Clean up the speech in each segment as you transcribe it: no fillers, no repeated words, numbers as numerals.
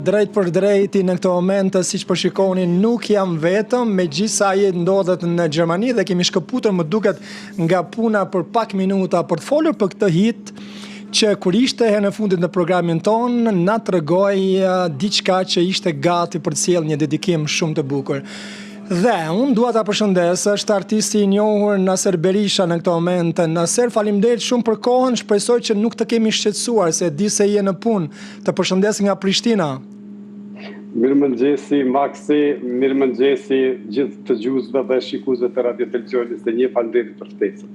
Drejt për drejti në këto momente, siç po shikoni, nuk jam vetëm, megjithëse ai ndodhet në Gjermani dhe kemi shkëputur më duket nga puna për pak minuta për të folur për këtë hit që kur ishte herë në fundit në programin ton, na tregoi diçka që ishte gati për të sjellë një dedikim shumë të bukur. Dhe unë dua ta përshëndes, është artisti I njohur Naser Berisha në këto momente. Naser, faleminderit shumë për kohën, shpresoj që nuk të kemi shqetësuar, se di se je në punë. Të përshëndes nga Prishtina. Mirëmëngjesi Maksi, mirëmëngjesi gjithë të dëgjuesve dhe shikuesve të Radio Televizionit të një, faleminderit për ftesën.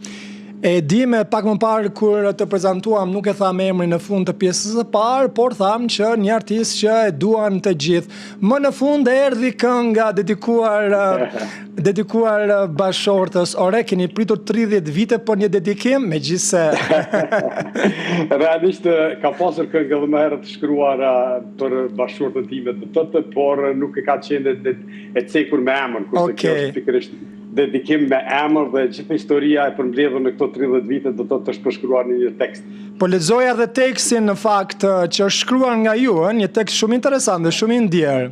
E di me pak më parë kur të prezantuam, nuk e tham emrin në fund të pjesës së parë, por tham që një artist që e duan të gjithë. Më në fund erdhi kënga dedikuar bashortës. Ore, keni pritur 30 vite për një dedikim, megjithëse realisht ka pasur këngë edhe më herët të shkruar për bashortën time të tëtë, por nuk e ka qenë e cekur me emër, kurse kjo është pikërisht dedikim me emër dhe gjithë historia e përmbledhur në këto 30 vite do të shpërshkruar në një tekst. Po lexoja edhe tekstin në fakt që është shkruar nga ju, një tekst shumë interesant dhe shumë I ndjer.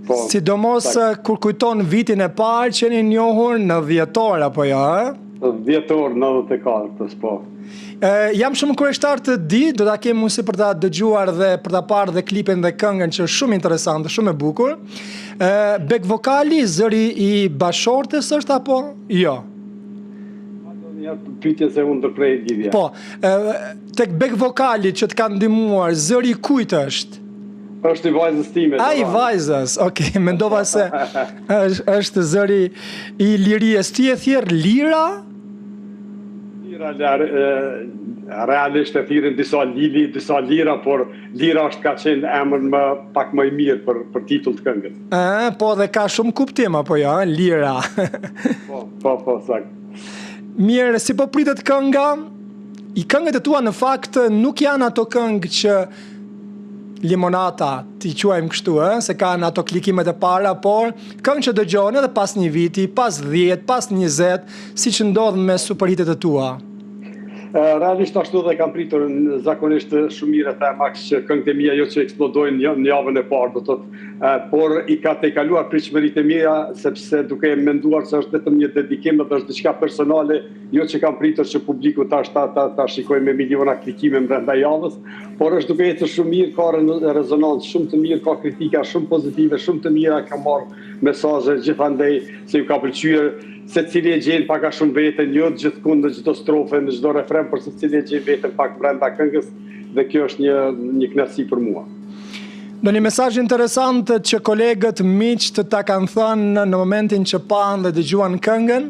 Po, sidomos kur kujton vitin e parë që jeni njohur në dhjetor apo jo, Dhjetor 94, po. Jam shumë kurioztar të di, do ta kem mundësi për ta dëgjuar dhe për ta parë dhe klipin dhe këngën që është shumë interesante, shumë e bukur. Back vokali, zëri I bashortës është apo jo? Ja pyetje se unë ndërprej lidhja. Po, tek back vokali që të ka ndihmuar, zëri I kujt është? Është I vajzës time. I vajzës, okay, mendova se është zëri I liries. Ti e thjerë lira? Realisht e thirën disa lira, por lira është ka qenë emër pak më I mirë për titull të këngës. Po dhe ka shumë kuptim apo jo, lira. Po, sakt. Mirë, si po pritet kënga, I këngët e tua në fakt nuk janë ato këngë që limonata, ti quajmë kështu, se kanë ato klikimet e para, por këngë që dëgjoni edhe pas një viti, pas 10, pas 20, siç ndodh me superhitet e tua. Realisht ashtu dhe kam pritur zakonisht shumë mirë të Max që këngët e mia jo që eksplodojnë në javën e parë, do thotë, por I ka të kaluar pritshmëritë e mia sepse duke menduar se është vetëm një dedikim dhe është diçka personale, jo që kam pritur që publiku ta shikojë me miliona klikime brenda javës, por është duke ecur shumë mirë, ka rezonancë shumë të mirë, ka kritika shumë pozitive, shumë të mira, ka marrë mesazhe gjithandej se ju ka pëlqyer secili e gjen pak a shumë veten, jo gjithkund në çdo strofe, në çdo refren, por secili e gjen veten pak brenda këngës dhe kjo është një kënaqësi për mua. Do një mesazh interesant që kolegët miq ta kanë thënë në momentin që pan dhe dëgjuan këngën?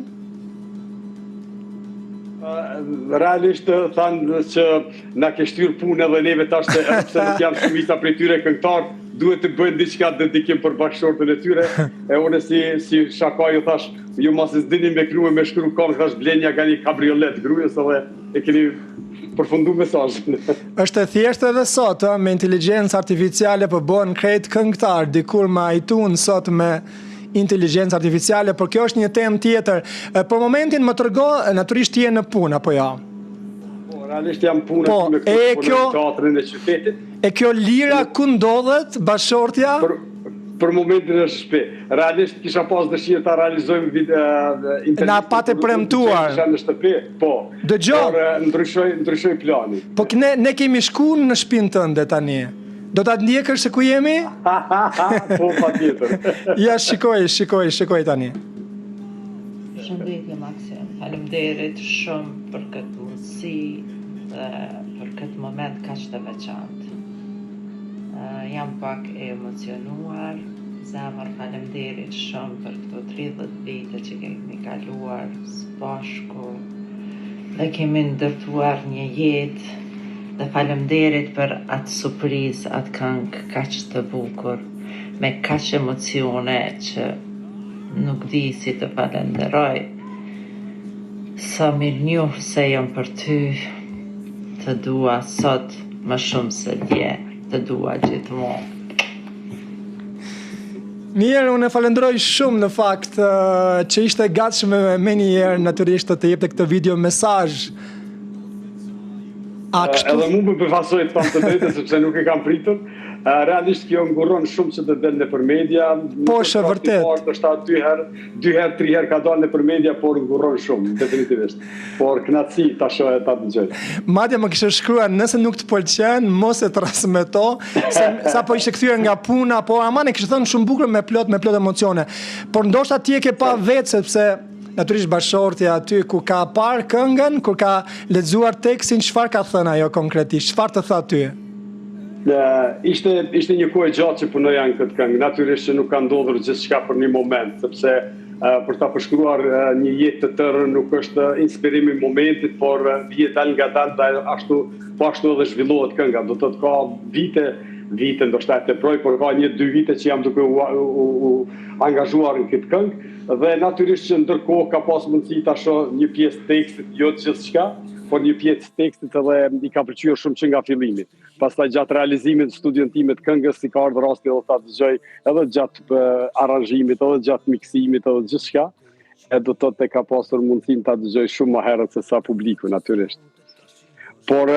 Realisht thanë që na ke shtyr punë edhe neve tash se nuk janë shumica prej tyre këngëtar, duhet të bëjnë diçka dedikim për bashkëshortën e tyre. E unë si shaka ju thash, ju mos e s'dini me krye me shkru këngë, thash blenja ka një kabriolet grujës edhe e keni përfundu mesazhin. Është e thjeshtë edhe sot, me inteligjencë artificiale po bëhen krejt këngëtar, dikur me iTunes sot me inteligjencë artificiale, por kjo është një temë tjetër. Për momentin më trego, natyrisht je në punë apo jo? Po, realisht jam punë me teatrin e qytetit. E kjo lira ku ndodhet bashortja? Për momentin është shtëpi. Realisht kisha pas dëshirë ta realizojmë na patë premtuar. Në shtëpi, po. Dëgjoj. Por ndryshoj plani. Po ne kemi shkuar në shtëpinë tënde tani. Do ta ndjekësh se ku jemi? Po, patjetër. Ja, shikoj tani. Përshëndetje Maksim, faleminderit shumë për këtë mundësi dhe për këtë moment kaq të veçantë. Jam pak e emocionuar, zemër faleminderit shumë për këto 30 vite që kemi kaluar së bashku dhe kemi ndërtuar një jetë. Dhe faleminderit për atë surprizë, atë këngë kaq të bukur, me kaq emocione që nuk di si të falenderoj. Sa mirënjohur se jam për ty, të dua sot më shumë se dje, të dua gjithmonë. Mirë, unë e falenderoj shumë në fakt që ishte gatshme me njëherë natyrisht të jepte këtë video mesazh Edhe mu më përfasoj të tamë të drejtë, sepse nuk e kam pritur. Realisht kjo ngurron shumë që të del në për media. Po, është vërtet. Është dy herë, 3 herë ka dalë në për media, por ngurron shumë, definitivisht. Por knatësi ta shoh ta dëgjoj. Madje më kishte shkruar nëse nuk të pëlqen, mos e transmeto, sa po ishte kthyer nga puna, po aman e kishte thënë shumë bukur me plot emocione. Por ndoshta ti e ke pa vetë sepse natyrisht bashorti aty ku ka parë këngën, kur ka lexuar tekstin, çfarë ka thënë ajo konkretisht? Çfarë të tha ty? Ishte një kohë gjatë që punoja në këtë këngë. Natyrisht që nuk ka ndodhur gjithçka për një moment, sepse për ta përshkruar një jetë të tërë nuk është inspirimi i momentit, por vjen dal nga dal ashtu edhe zhvillohet kënga. Do të thotë ka vite ndoshta të proj, por ka 1-2 vite që jam duke u angazhuar në këtë këngë, dhe natyrisht që ndërkohë ka pas mundësi ta shoh një pjesë tekstit, jo gjithçka, por një pjesë tekstit edhe i ka pëlqyer shumë që nga fillimi. Pastaj gjatë realizimit të studion time të këngës i ka ardhur rasti edhe ta dëgjoj edhe gjatë aranzhimit, edhe gjatë miksimit, edhe gjithçka. Do të thotë ka pasur mundësinë ta dëgjoj shumë më herët se sa publiku natyrisht. Por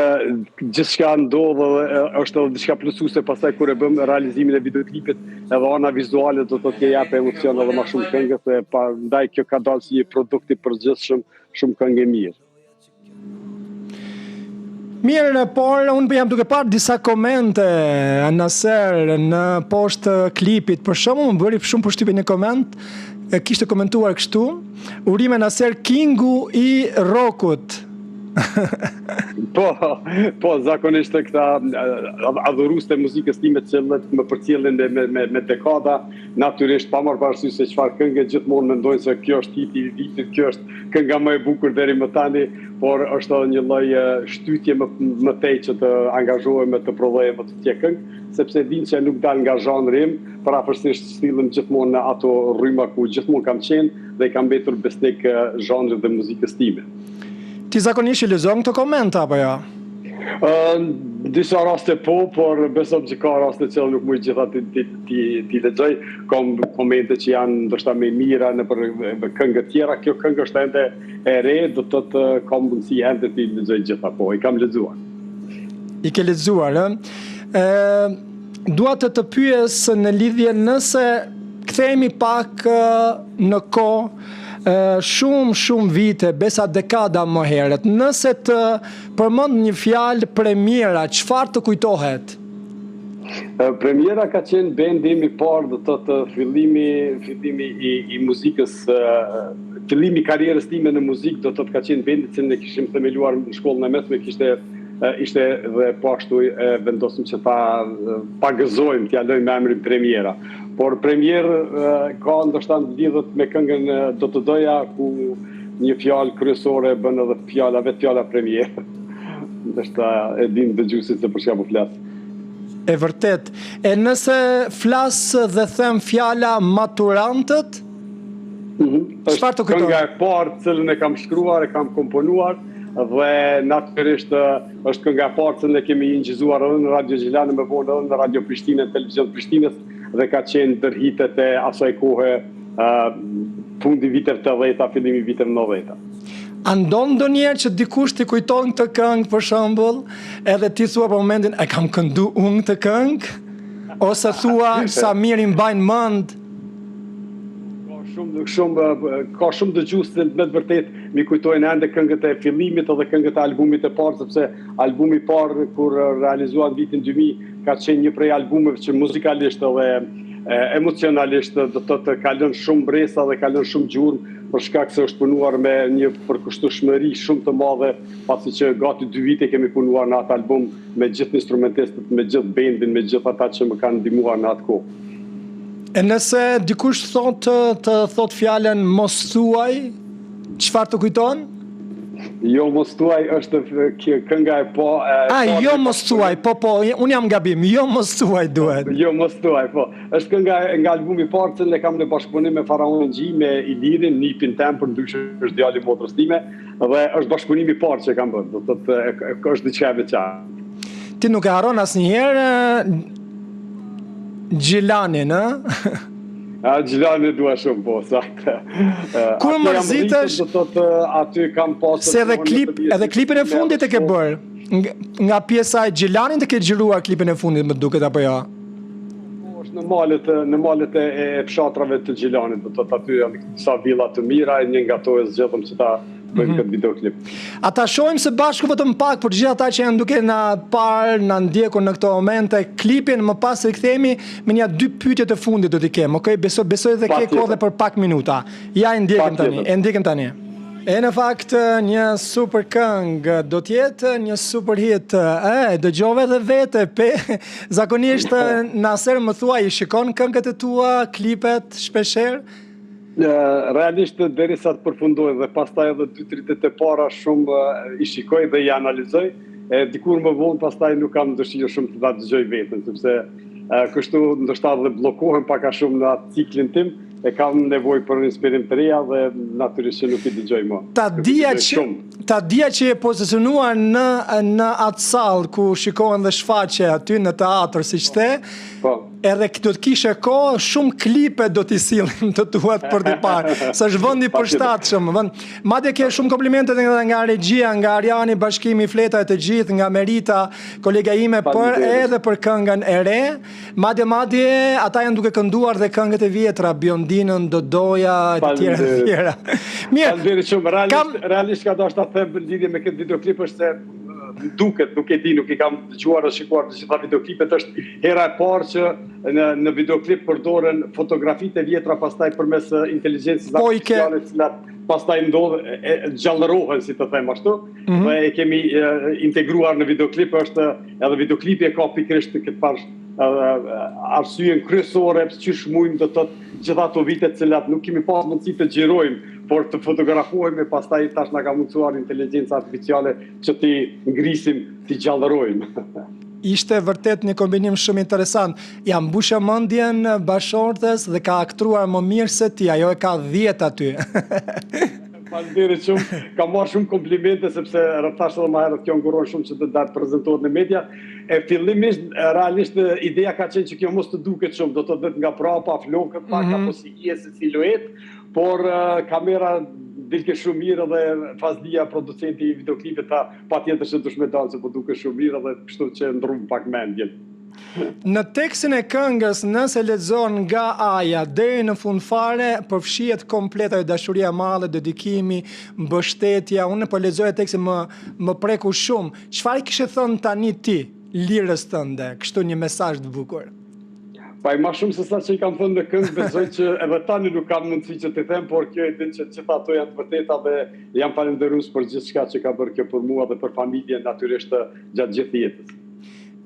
gjithçka ndodh dhe është edhe diçka plusuese pastaj kur e bëm realizimin e videoklipit, edhe ana vizuale do të thotë jap emocion edhe më shumë këngës, dhe ndaj kjo ka dalë si një produkt i përgjithshëm, shumë këngë e mirë. Mirë, por unë jam duke parë disa komente Naser në poshtë klipit. Për shembull, më bëri shumë përshtypje një koment, kishte komentuar kështu: urime Naser, kingu i rockut. Po, zakonisht këta adhurues të muzikës time që më përcjellin me dekada, natyrisht pa marrë parasysh se çfarë këngë gjithmonë mendojnë se kjo është hiti i vitit, kjo është kënga më e bukur deri më tani, por është edhe një lloj shtytje më tej që të angazhohem të provoj më të tjerë këngë, sepse din që nuk dal nga zhanri im, parapërsisht stillim gjithmonë në ato rryma ku gjithmonë kam qenë dhe kam mbetur besnik zhanrit dhe muzikës time. Ti zakonisht i lexon këto komente apo jo? Disa raste po, por besoj që ka raste që nuk mund gjitha ti lexoj. Kam komente që janë ndoshta më mira në për këngë të tjera. Kjo këngë është ende e re, do të thotë kam mundësi ende ti lexoj gjitha, po i kam lexuar. I ke lexuar, Dua të pyes në lidhje nëse kthehemi pak në kohë, shumë vite, besa dekada më herët, nëse të përmend një fjalë premiera, çfarë të kujtohet? Premiera ka qenë bendi im i parë, do të thotë fillimi i muzikës, fillimi i karrierës time në muzikë, do të thotë ka qenë bendi që ne kishim themeluar në shkollën e mesme, ishte dhe po ashtu vendosëm që ta gëzojmë, t'ja lëjmë emrin premiera. Por premierë ka ndoshta lidhet me këngën Do të doja, ku një fjalë kryesore bën edhe vetë fjala premierë. Ndoshta e din dëgjuesit se për çka po flas. E vërtet. E nëse flas dhe them fjala maturantët, çfarë të kujton? Kënga e parë cilën e kam shkruar, e kam komponuar, dhe natyrisht është kënga e parë cilën e kemi incizuar edhe në Radio Gjilane, më vonë edhe në Radio Prishtinë, Televizion Prishtinës, dhe ka qenë ndër hitet e asaj kohe, fundi viteve të 80-ta, fillimi viteve 90-ta. A ndon ndonjëherë që dikush t'i kujton këtë këngë për shembull, edhe ti thua për momentin e kam këndu unë këtë këngë, ose thua sa mirë i mbajnë mend? Ka shumë dëgjues që me të vërtet mi kujtojnë ende këngët e fillimit edhe këngët e albumit të parë, sepse albumi i parë kur realizuan vitin 2000 ka qenë një prej albumeve që muzikalisht edhe emocionalisht do të ka lënë shumë bresa dhe ka lënë shumë gjurmë, për shkak se është punuar me një përkushtueshmëri shumë të madhe, pasi që gati 2 vite kemi punuar në atë album me gjithë instrumentistët, me gjithë bendin, me gjithë ata që më kanë ndihmuar në atë kohë. E nëse dikush thot fjalën mos thuaj, çfarë të kujton? Jo mos thuaj është kënga e po. Jo mos thuaj, po, unë jam gabim, jo mos thuaj duhet. Jo mos thuaj, po. Është kënga nga albumi i parë që kam në bashkëpunim me Faraonin G, me Ilirin, nipin tem, për ndryshe është djali i motrës time, dhe është bashkëpunimi i parë që kam bërë. Do të thotë është diçka e veçantë. Ti nuk e harron asnjëherë Gjilanin, Gjilani dua shumë, po, saktë. Kur mërzitesh, aty kam pasur se edhe klipin e fundit e ke bërë. Nga pjesa e Gjilanit e ke xhiruar klipin e fundit, më duket apo jo? Është në malet e fshatrave të Gjilanit, do të thotë aty janë disa villa të mira, një nga ato e zgjedhëm që ta bëjmë këtë videoklip. Ata shohim së bashku vetëm pak për gjithë ata që janë duke na parë, na ndjekur në këto momente klipin, më pas rikthehemi me një 2 pyetje të fundit do t'i kem. Okej, besoj dhe ke kohë për pak minuta. Ja e ndjekim tani. E në fakt një super këngë do t'jetë një super hit. Dëgjove dhe vete zakonisht Naser më thuaj, i shikon këngët e tua, klipet shpeshherë? Realisht derisa të përfundoj dhe pastaj edhe 2-3 ditë e para shumë i shikoj dhe i analizoj. Dikur më vonë pastaj nuk kam dëshirë shumë të ta dëgjoj veten, sepse kështu ndoshta dhe bllokohem pak a shumë në atë ciklin tim. E kam nevojë për inspirim të reja dhe natyrisht që nuk i dëgjoj më. Ta dia që e pozicionuar në atë sallë ku shikohen dhe shfaqe aty në teatr siç the. Po. Edhe do të kishe kohë, shumë klipe do t'i sillim të tuat për t'i parë. S'është vendi përshtatshëm. Madje ke shumë komplimente nga regjia, nga Ariani, bashkimi, fleta e të gjithë, nga Merita, kolega ime edhe për këngën e re. Madje ata janë duke kënduar dhe këngët e vjetra, Biondinën, Dodoja e të tjera. Mirë. Realisht ka dashur ta them lidhje me këtë videoklip është se duket, nuk e di, nuk i kam dëgjuar ose shikuar të gjitha videoklipet, është hera e parë që në videoklip përdoren fotografitë e vjetra pastaj përmes inteligjencës artificiale, të cilat pastaj gjallërohen, si të them ashtu, dhe e kemi integruar në videoklip, është edhe videoklipi e ka pikërisht këtë parë arsyen kryesore pse çish mujmë do të thotë gjitha ato vite të cilat nuk kemi pas mundësi të xhirojmë, por të fotografohemi, pastaj tash na ka mundsuar inteligjenca artificiale që ti ngrisim, ti gjallërojmë. Ishte vërtet një kombinim shumë interesant. Ja mbushë mendjen bashortës dhe ka aktruar më mirë se ti, ajo e ka 10 aty. Faleminderit shumë, kam marrë shumë komplimente sepse rrëtash edhe më herët kjo nguron shumë që të prezantohet në media. Fillimisht realisht ideja ka qenë që kjo mos të duket shumë, do të thotë nga prapa, flokët pak apo si si siluet, por kamera dilke shumë mirë dhe Fazlia, producenti i videoklipit, tha patjetër se dush me dalë se po duket shumë mirë dhe kështu që ndrum pak mendjen. Në tekstin e këngës, nëse lexon nga Aja deri në fund fare, përfshihet komplet ajo dashuria e madhe, dedikimi, mbështetja. Unë po lexoj tekstin më preku shumë. Çfarë kishe thënë tani ti lirës tënde, kështu një mesazh të bukur? Pa i ma shumë se sa që i kam thënë në këngë, besoj që edhe tani nuk kam mundësi që të them, por kjo e din që gjitha ato janë të vërteta dhe jam falënderues për gjithçka që ka bërë kjo për mua dhe për familjen natyrisht gjatë gjithë jetës.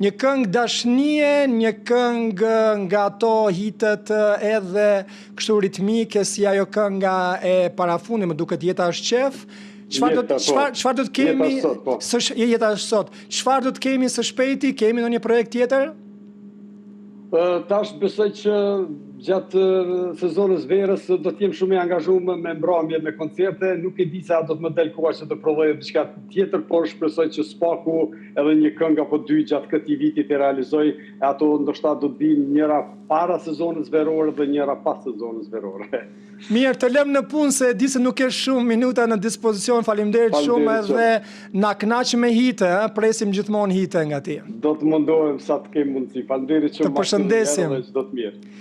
Një këngë dashnie, një këngë nga ato hitet edhe kështu ritmike si ajo kënga e parafundit, më duket Jeta është qef. Çfarë do të kemi Jeta është sot. Çfarë do të kemi së shpejti? Kemi ndonjë projekt tjetër? Tash besoj që gjatë sezonës verës do të jem shumë i angazhuar me mbrëmje, me koncerte, nuk e di se a do të më del koha që të provoj diçka tjetër, por shpresoj që spaku edhe një këngë apo 2 gjatë këtij viti të realizoj, ato ndoshta do të vinë njëra para sezonës verore dhe njëra pas sezonës verore. Mirë, të lëm në punë se di se nuk ke shumë minuta në dispozicion. Faleminderit shumë edhe na kënaq me hite, presim gjithmonë hite nga ti. Do të mundohem sa të kem mundësi. Faleminderit shumë. Të përshëndesim. Çdo të mirë.